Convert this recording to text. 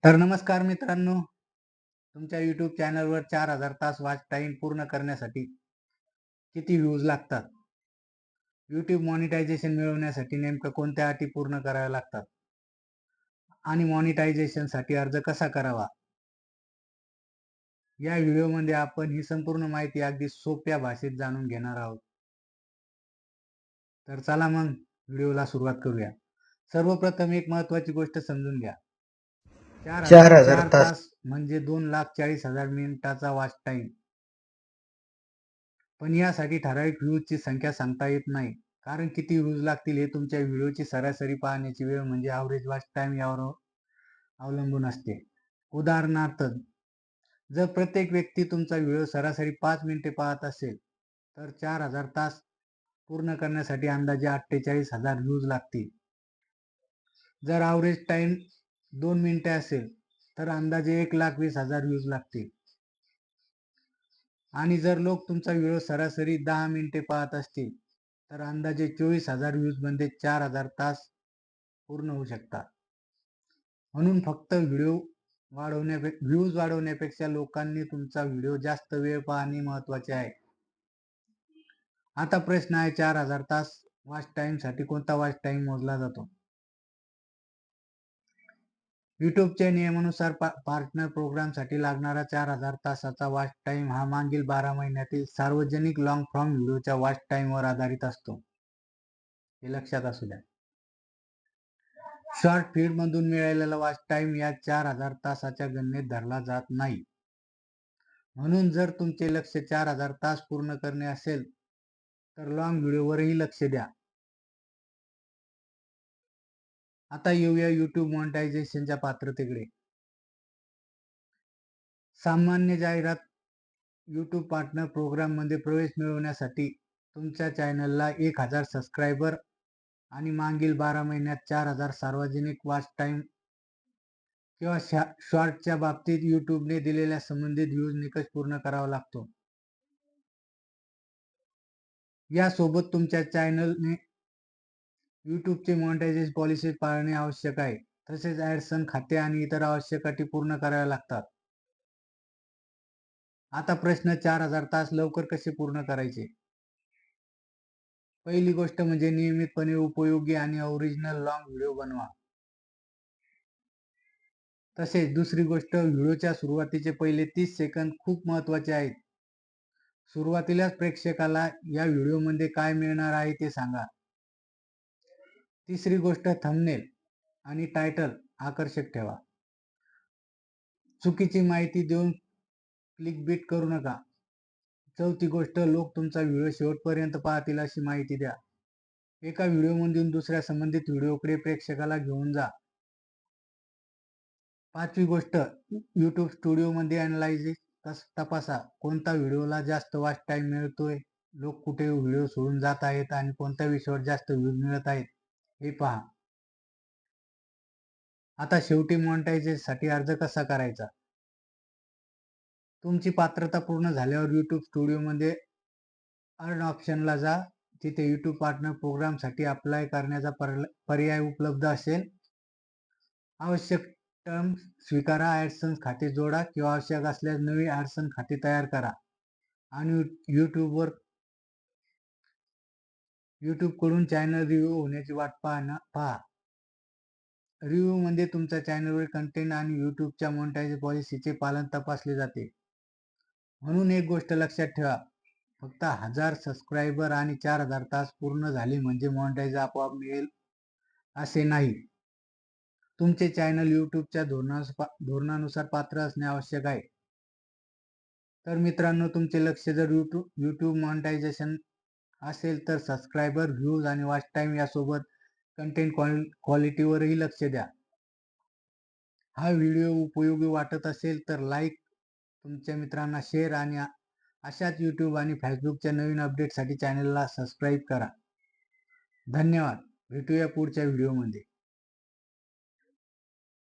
तर नमस्कार मित्रांनो, तुमच्या YouTube चॅनलवर 4000 तास वॉच टाईम पूर्ण करण्यासाठी किती व्ह्यूज लागतात? YouTube मॉनिटायझेशन मिळवण्यासाठी नेमकं कोणत्या अटी पूर्ण कराव्या लागतात? आणि मॉनिटायझेशनसाठी अर्ज कसा करावा? या व्हिडिओमध्ये आपण ही संपूर्ण माहिती अगदी सोप्या भाषेत जाणून घेणार आहोत. तर चला मग व्हिडिओला सुरुवात करूया. सर्वप्रथम एक महत्त्वाची गोष्ट समजून घ्या. 4000 4 तास तास म्हणजे 2,40,000 मिनिटाचा वॉच टाईम. पण यासाठी ठराविक व्ह्यूजची संख्या सांगता येत नाही. कारण किती व्ह्यूज लागतील हे तुमच्या व्हिडिओची सरासरी पाहण्याची वेळ म्हणजे ॲव्हरेज वॉच टाईम यावर अवलंबून असते. उदाहरणार्थ, जर प्रत्येक व्यक्ती तुमचा व्हिडिओ सरासरी 5 मिनिटे पाहत असेल, तर 4000 तास पूर्ण करण्यासाठी अंदाजे 48,000 व्ह्यूज लागतील. जर ॲव्हरेज टाईम 2 मिनिटे असेल, तर अंदाजे 1,20,000 व्ह्यूज लागतील. आणि जर लोक तुमचा व्हिडिओ सरासरी 10 मिनिटे पाहत असतील, तर अंदाजे 24,000 व्ह्यूजमध्ये 4000 तास पूर्ण होऊ शकतात. म्हणून फक्त व्ह्यूज वाढवण्यापेक्षा लोकांनी तुमचा व्हिडिओ जास्त वेळ पाहणे महत्त्वाचे आहे. आता प्रश्न आहे, 4000 तास वॉच टाईमसाठी कोणता वॉच टाईम मोजला जातो? यूट्यूबच्या नियमानुसार पार्टनर प्रोग्रामसाठी लागणारा 4000 तासाचा वॉच टाईम हा मागील 12 महिन्यातील सार्वजनिक लॉंग फॉर्म व्हिडिओच्या वॉच टाईमवर आधारित असतो. हे लक्षात असू द्या. शॉर्ट फीडमधून मिळालेला वॉच टाईम या 4000 तासाच्या गणनेत धरला जात नाही. म्हणून जर तुमचे लक्ष 4000 तास पूर्ण करणे असेल, तर लॉंग व्हिडिओवरही लक्ष द्या. आता येऊया YouTube मॉनिटायझेशनच्या पात्रतेकडे. सामान्य जाहिरात YouTube पार्टनर प्रोग्राममध्ये प्रवेश मिळवण्यासाठी तुमच्या चॅनलला 1000 सबस्क्रायबर आणि मागील 12 महिन्यात 4000 सार्वजनिक वॉच टाईम किंवा शॉर्टच्या बाबतीत YouTubeने दिलेल्या संबंधित व्ह्यूज निकष पूर्ण करावा लागतो. यासोबत तुमच्या चॅनलने YouTubeचे मॉनिटायझेशन पॉलिसी पाळणे आवश्यक आहे. तसेच ॲडसन खाते आणि इतर आवश्यक अटी पूर्ण कराव्या लागतात. आता प्रश्न, 4000 तास लवकर कसे पूर्ण करायचे? पहिली गोष्ट म्हणजे नियमितपणे उपयोगी आणि ओरिजिनल लॉंग व्हिडिओ बनवा. तसेच दुसरी गोष्ट, व्हिडिओच्या सुरुवातीचे पहिले 30 सेकंद खूप महत्त्वाचे आहेत. सुरुवातीलाच प्रेक्षकाला या व्हिडिओमध्ये काय मिळणार आहे ते सांगा. तिसरी गोष्ट, थंबनेल आणि टायटल आकर्षक ठेवा. चुकीची माहिती देऊन क्लिकबेट करू नका. चौथी गोष्ट, लोक तुमचा व्हिडिओ शेवटपर्यंत पाहतील अशी माहिती द्या. एका व्हिडिओमधून दुसऱ्या संबंधित व्हिडिओकडे प्रेक्षकाला घेऊन जा. पाचवी गोष्ट, YouTube स्टुडिओमध्ये अॅनालायसिस तपासा. कोणता व्हिडिओला जास्त वॉच टाईम मिळतोय, लोक कुठे व्हिडिओ सोडून जात आहेत आणि कोणत्या विषयावर जास्त व्ह्यूज मिळत आहेत हे पहा. आता शेवटी मॉनिटायझेशनसाठी अर्ज कसा करायचा? तुमची पात्रता पूर्ण झाल्यावर YouTube स्टुडिओमध्ये अर्न ऑप्शनला जा. तिथे YouTube पार्टनर प्रोग्रामसाठी अप्लाय करण्याचा पर्याय उपलब्ध असेल. आवश्यक टर्म्स स्वीकारा, ॲडसन्स खाते जोडा किंवा आवश्यक असल्यास नवी ॲडसन्स खाते तयार करा आणि यूट्यूबकडून चॅनल रिव्ह्यू होण्याची वाट पहा. रिव्ह्यूमध्ये तुमच्या चॅनलवरील कंटेंट आणि यूट्यूबच्या मॉनिटायझेशन पॉलिसीचे पालन तपासले जाते. म्हणून एक गोष्ट लक्षात ठेवा, फक्त 1000 सबस्क्रायबर आणि 4000 तास पूर्ण झाले म्हणजे मॉनिटायझेशन आपोआप मिळेल असे नाही. तुमचे चॅनल यूट्यूबच्या धोरणानुसार पात्र असणे आवश्यक आहे. तर मित्रांनो, तुमचे लक्ष जर यूट्यूब मॉनिटायझेशन असेल तर सबस्क्रायबर, व्ह्यूज आणि वॉच टाईम यासोबत कंटेंट क्वालिटीवरही लक्ष द्या. हा व्हिडिओ उपयोगी वाटत असेल तर लाईक, तुमच्या मित्रांना शेअर आणि अशाच YouTube आणि फेसबुकच्या नवीन अपडेटसाठी चॅनलला सबस्क्राईब करा. धन्यवाद. भेटूया पुढच्या व्हिडिओमध्ये.